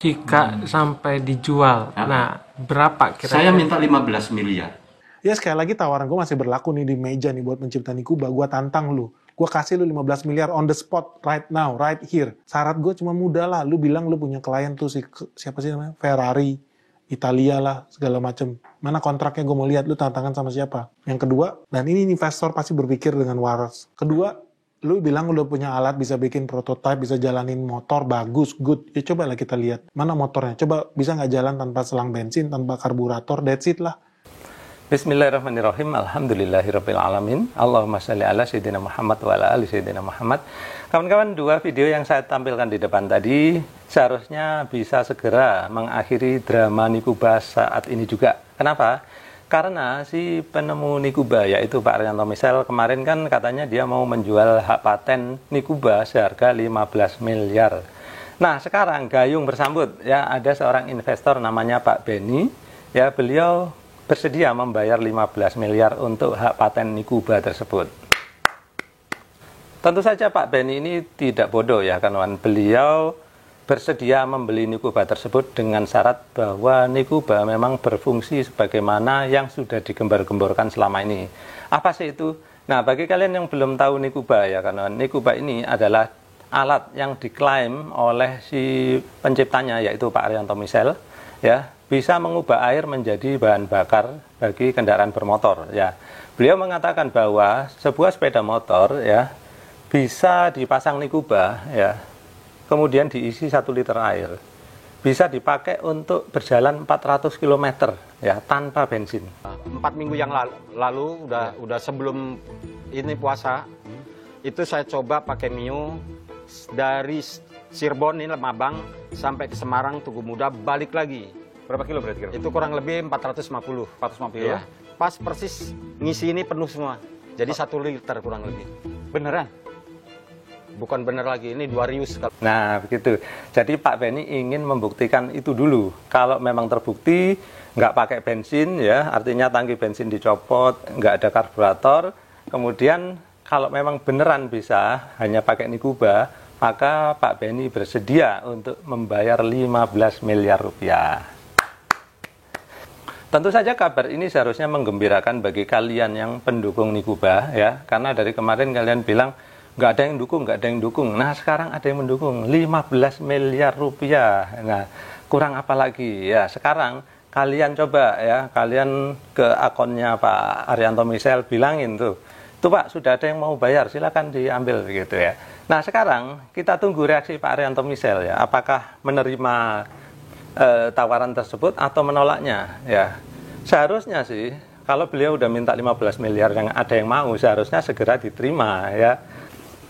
Jika sampai dijual, nah berapa Saya kira-kira? minta 15 miliar. Ya sekali lagi tawaran gue masih berlaku nih di meja nih buat pencipta Nikuba. Gue tantang lu. Gue kasih lu 15 miliar on the spot, right now, right here. Syarat gue cuma mudah lah. Lu bilang lu punya klien tuh siapa sih namanya? Ferrari, Italia lah, segala macem. Mana kontraknya gue mau lihat lu tantangan sama siapa. Yang kedua, dan ini investor pasti berpikir dengan waras. Kedua, lu bilang lu punya alat bisa bikin prototype, bisa jalanin motor, bagus, good. Ya coba lah kita lihat. Mana motornya? Coba bisa nggak jalan tanpa selang bensin, tanpa karburator, that's it lah. Bismillahirrahmanirrahim. Alhamdulillahirrabbilalamin. Allahumma sholli ala sayyidina Muhammad wa ala ali sayyidina Muhammad. Kawan-kawan, dua video yang saya tampilkan di depan tadi seharusnya bisa segera mengakhiri drama Nikuba saat ini juga. Kenapa? Karena si penemu Nikuba yaitu Pak Arianto Misel kemarin kan katanya dia mau menjual hak paten Nikuba seharga 15 miliar. Nah, sekarang gayung bersambut ya, ada seorang investor namanya Pak Benny. Ya, beliau bersedia membayar 15 miliar untuk hak paten Nikuba tersebut. Tentu saja Pak Benny ini tidak bodoh ya kawan. Beliau bersedia membeli Nikuba tersebut dengan syarat bahwa Nikuba memang berfungsi sebagaimana yang sudah digembar-gemborkan selama ini. Apa sih itu? Nah, bagi kalian yang belum tahu Nikuba ya kawan, Nikuba ini adalah alat yang diklaim oleh si penciptanya yaitu Pak Arianto Misel ya, bisa mengubah air menjadi bahan bakar bagi kendaraan bermotor ya. Beliau mengatakan bahwa sebuah sepeda motor ya bisa dipasang Nikuba ya, kemudian diisi 1 liter air, bisa dipakai untuk berjalan 400 km ya tanpa bensin. 4 minggu yang lalu udah sebelum ini puasa, itu saya coba pakai Mio dari Cirebon ini Lemabang sampai ke Semarang Tugu Muda, balik lagi. Berapa kilo berarti kira-kira? Itu kurang lebih 450. 450 ya. Pas persis ngisi ini penuh semua. Jadi 1 liter kurang lebih. Beneran? Bukan bener lagi, ini 2 rius. Nah, begitu. Jadi Pak Benny ingin membuktikan itu dulu. Kalau memang terbukti nggak pakai bensin ya, artinya tangki bensin dicopot, nggak ada karburator. Kemudian kalau memang beneran bisa hanya pakai Nikuba, maka Pak Benny bersedia untuk membayar 15 miliar rupiah. Tentu saja kabar ini seharusnya menggembirakan bagi kalian yang pendukung Nikuba ya, karena dari kemarin kalian bilang nggak ada yang dukung, nggak ada yang dukung. Nah, sekarang ada yang mendukung 15 miliar rupiah. Nah, kurang apa lagi ya? Sekarang kalian coba ya, kalian ke akunnya Pak Arianto Misel bilangin tuh Pak sudah ada yang mau bayar, silakan diambil gitu ya. Nah, sekarang kita tunggu reaksi Pak Arianto Misel ya, apakah menerima tawaran tersebut atau menolaknya ya. Seharusnya sih kalau beliau udah minta 15 miliar yang ada yang mau, seharusnya segera diterima ya.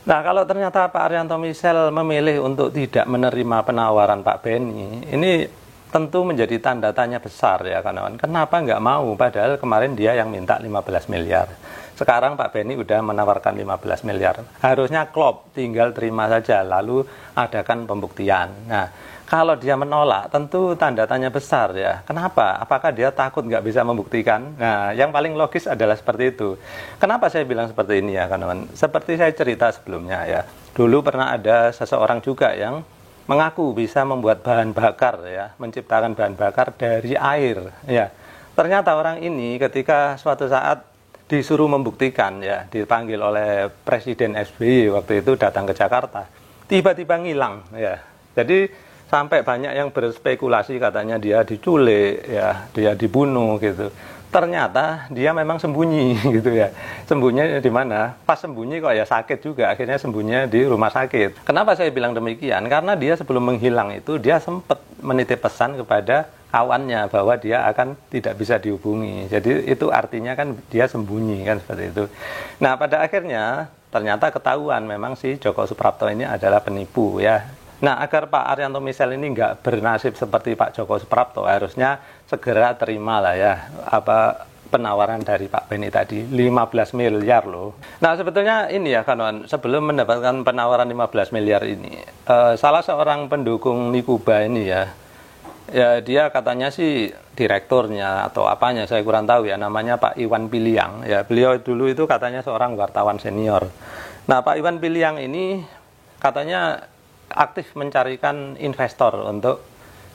Nah, kalau ternyata Pak Arianto Misel memilih untuk tidak menerima penawaran Pak Benny, ini tentu menjadi tanda tanya besar ya kawan. Kenapa nggak mau, padahal kemarin dia yang minta 15 miliar. Sekarang Pak Benny udah menawarkan 15 miliar. Harusnya klop, tinggal terima saja lalu adakan pembuktian. Nah, kalau dia menolak, tentu tanda tanya besar ya. Kenapa? Apakah dia takut nggak bisa membuktikan? Nah, yang paling logis adalah seperti itu. Kenapa saya bilang seperti ini ya, kawan? Seperti saya cerita sebelumnya ya. Dulu pernah ada seseorang juga yang mengaku bisa membuat bahan bakar ya, menciptakan bahan bakar dari air ya. Ternyata orang ini ketika suatu saat disuruh membuktikan ya, dipanggil oleh Presiden SBY waktu itu datang ke Jakarta, tiba-tiba ngilang ya. Jadi sampai banyak yang berspekulasi katanya dia diculik ya, dia dibunuh gitu. Ternyata dia memang sembunyi gitu ya. Sembunyinya di mana? Pas sembunyi kok ya sakit juga, akhirnya sembunyinya di rumah sakit. Kenapa saya bilang demikian? Karena dia sebelum menghilang itu dia sempat menitip pesan kepada kawannya bahwa dia akan tidak bisa dihubungi. Jadi itu artinya kan dia sembunyi kan, seperti itu. Nah, pada akhirnya ternyata ketahuan memang si Joko Suprapto ini adalah penipu ya. Nah, agar Pak Arianto Misel ini nggak bernasib seperti Pak Joko Suprapto, harusnya segera terima lah ya apa penawaran dari Pak Benny tadi, 15 miliar loh. Nah, sebetulnya ini ya kawan, sebelum mendapatkan penawaran 15 miliar ini, salah seorang pendukung Nikuba ini ya, dia katanya sih direkturnya atau apanya, saya kurang tahu ya, namanya Pak Iwan Piliang. Ya, beliau dulu itu katanya seorang wartawan senior. Nah, Pak Iwan Piliang ini katanya aktif mencarikan investor untuk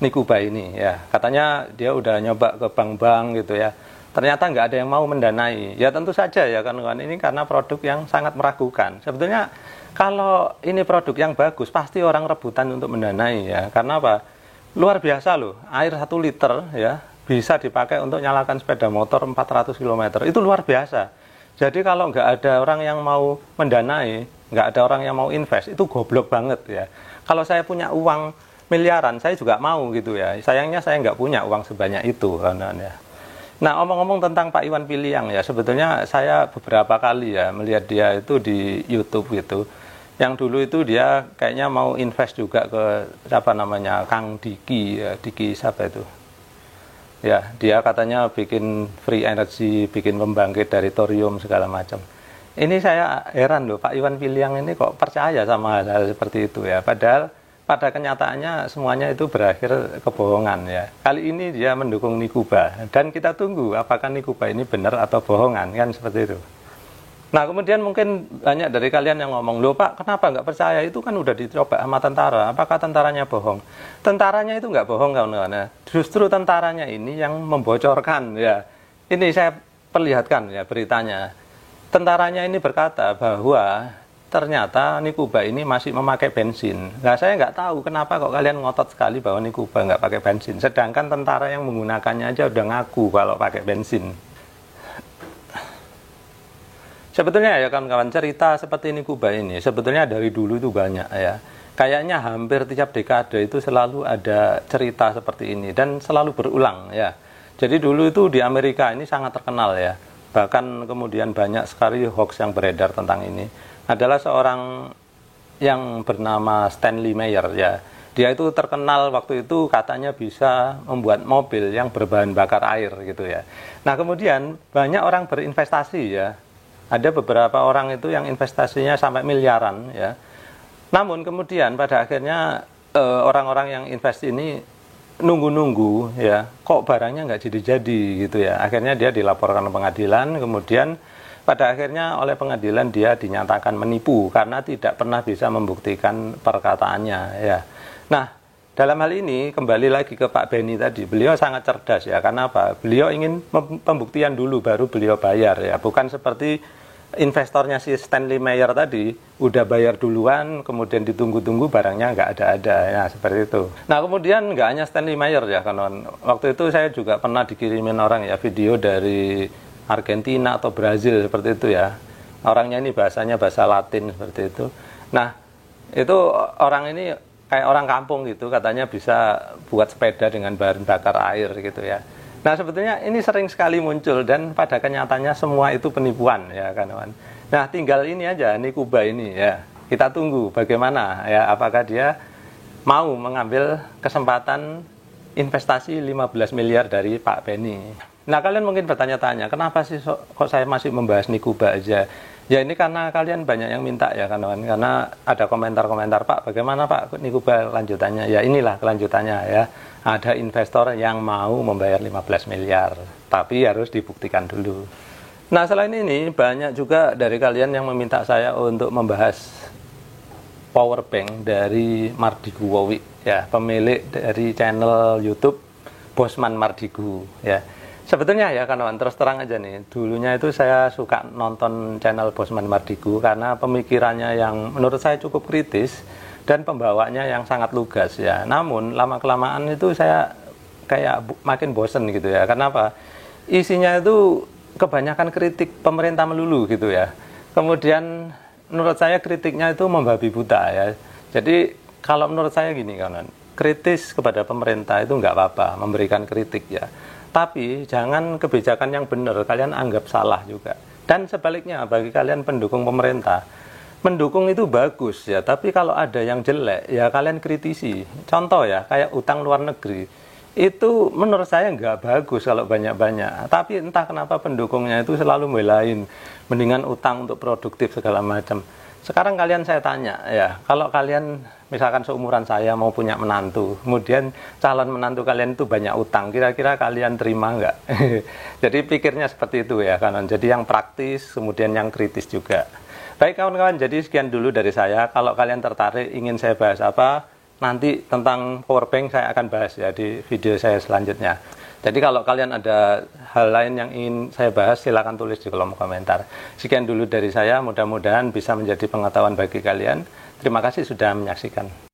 Nikuba ini ya. Katanya dia udah nyoba ke bank-bank gitu ya. Ternyata nggak ada yang mau mendanai. Ya tentu saja ya kan, ini karena produk yang sangat meragukan. Sebetulnya kalau ini produk yang bagus, pasti orang rebutan untuk mendanai ya. Karena apa? Luar biasa loh, air 1 liter ya bisa dipakai untuk nyalakan sepeda motor 400 km. Itu luar biasa. Jadi kalau nggak ada orang yang mau mendanai, nggak ada orang yang mau invest, itu goblok banget ya. Kalau saya punya uang miliaran, saya juga mau gitu ya. Sayangnya saya nggak punya uang sebanyak itu kan ya. Nah, omong-omong tentang Pak Iwan Piliang ya, sebetulnya saya beberapa kali ya melihat dia itu di YouTube gitu. Yang dulu itu dia kayaknya mau invest juga ke apa namanya Kang Diki ya, Diki siapa itu? Ya, dia katanya bikin free energy, bikin pembangkit dari thorium segala macam. Ini saya heran loh, Pak Iwan Piliang ini kok percaya sama hal-hal seperti itu ya. Padahal pada kenyataannya semuanya itu berakhir kebohongan ya. Kali ini dia mendukung Nikuba dan kita tunggu apakah Nikuba ini benar atau bohongan kan seperti itu. Nah kemudian mungkin banyak dari kalian yang ngomong, loh Pak kenapa nggak percaya, itu kan udah dicoba sama tentara, apakah tentaranya bohong? Tentaranya itu nggak bohong kawan-kawan. Justru tentaranya ini yang membocorkan ya. Ini saya perlihatkan ya beritanya. Tentaranya ini berkata bahwa ternyata Nikuba ini masih memakai bensin. Nah saya nggak tahu kenapa kok kalian ngotot sekali bahwa Nikuba nggak pakai bensin. Sedangkan tentara yang menggunakannya aja udah ngaku kalau pakai bensin. Sebetulnya ya kawan-kawan, cerita seperti Nikuba ini sebetulnya dari dulu itu banyak ya. Kayaknya hampir tiap dekade itu selalu ada cerita seperti ini dan selalu berulang ya. Jadi dulu itu di Amerika ini sangat terkenal ya. Bahkan kemudian banyak sekali hoax yang beredar tentang ini. Adalah seorang yang bernama Stanley Meyer ya. Dia itu terkenal waktu itu katanya bisa membuat mobil yang berbahan bakar air gitu ya. Nah kemudian banyak orang berinvestasi ya. Ada beberapa orang itu yang investasinya sampai miliaran ya. Namun kemudian pada akhirnya orang-orang yang invest ini nunggu-nunggu ya. Kok barangnya nggak jadi-jadi gitu ya. Akhirnya dia dilaporkan ke pengadilan, kemudian pada akhirnya oleh pengadilan dia dinyatakan menipu karena tidak pernah bisa membuktikan perkataannya ya. Nah, dalam hal ini kembali lagi ke Pak Benny tadi, beliau sangat cerdas ya. Karena apa? Beliau ingin pembuktian dulu baru beliau bayar ya. Bukan seperti investornya si Stanley Meyer tadi, udah bayar duluan, kemudian ditunggu-tunggu barangnya nggak ada-ada ya, seperti itu. Nah, kemudian nggak hanya Stanley Meyer ya, kan waktu itu saya juga pernah dikirimin orang ya video dari Argentina atau Brazil seperti itu ya. Orangnya ini bahasanya bahasa Latin seperti itu. Nah, itu orang ini kayak orang kampung gitu, katanya bisa buat sepeda dengan bahan bakar air gitu ya. Nah, sebetulnya ini sering sekali muncul dan pada kenyataannya semua itu penipuan ya kan. Nah, tinggal ini aja Nikuba ini ya. Kita tunggu bagaimana ya, apakah dia mau mengambil kesempatan investasi 15 miliar dari Pak Benny. Nah, kalian mungkin bertanya-tanya, kenapa sih kok saya masih membahas Nikuba aja? Ya ini karena kalian banyak yang minta ya kan, karena ada komentar-komentar, Pak bagaimana Pak Nikuba lanjutannya? Ya inilah kelanjutannya ya. Ada investor yang mau membayar 15 miliar, tapi harus dibuktikan dulu. Nah, selain ini banyak juga dari kalian yang meminta saya untuk membahas power bank dari Mardigu Wowi ya, pemilik dari channel YouTube Bosman Mardigu ya. Sebetulnya ya kawan, terus terang aja nih, dulunya itu saya suka nonton channel Bosman Mardigu karena pemikirannya yang menurut saya cukup kritis dan pembawanya yang sangat lugas ya. Namun lama-kelamaan itu saya kayak makin bosen gitu ya. Karena apa? Isinya itu kebanyakan kritik pemerintah melulu gitu ya. Kemudian menurut saya kritiknya itu membabi buta ya. Jadi kalau menurut saya gini kawan, kritis kepada pemerintah itu nggak apa-apa, memberikan kritik ya. Tapi jangan kebijakan yang benar kalian anggap salah juga. Dan sebaliknya bagi kalian pendukung pemerintah, mendukung itu bagus ya. Tapi kalau ada yang jelek ya kalian kritisi. Contoh ya kayak utang luar negeri, itu menurut saya nggak bagus kalau banyak-banyak. Tapi entah kenapa pendukungnya itu selalu belain, mendingan utang untuk produktif segala macam. Sekarang kalian saya tanya ya, kalau kalian misalkan seumuran saya mau punya menantu, kemudian calon menantu kalian itu banyak utang, kira-kira kalian terima nggak? Jadi pikirnya seperti itu ya kawan. Jadi yang praktis, kemudian yang kritis juga. Baik kawan-kawan, jadi sekian dulu dari saya. Kalau kalian tertarik ingin saya bahas apa, nanti tentang power bank saya akan bahas ya di video saya selanjutnya. Jadi kalau kalian ada hal lain yang ingin saya bahas, silakan tulis di kolom komentar. Sekian dulu dari saya, mudah-mudahan bisa menjadi pengetahuan bagi kalian. Terima kasih sudah menyaksikan.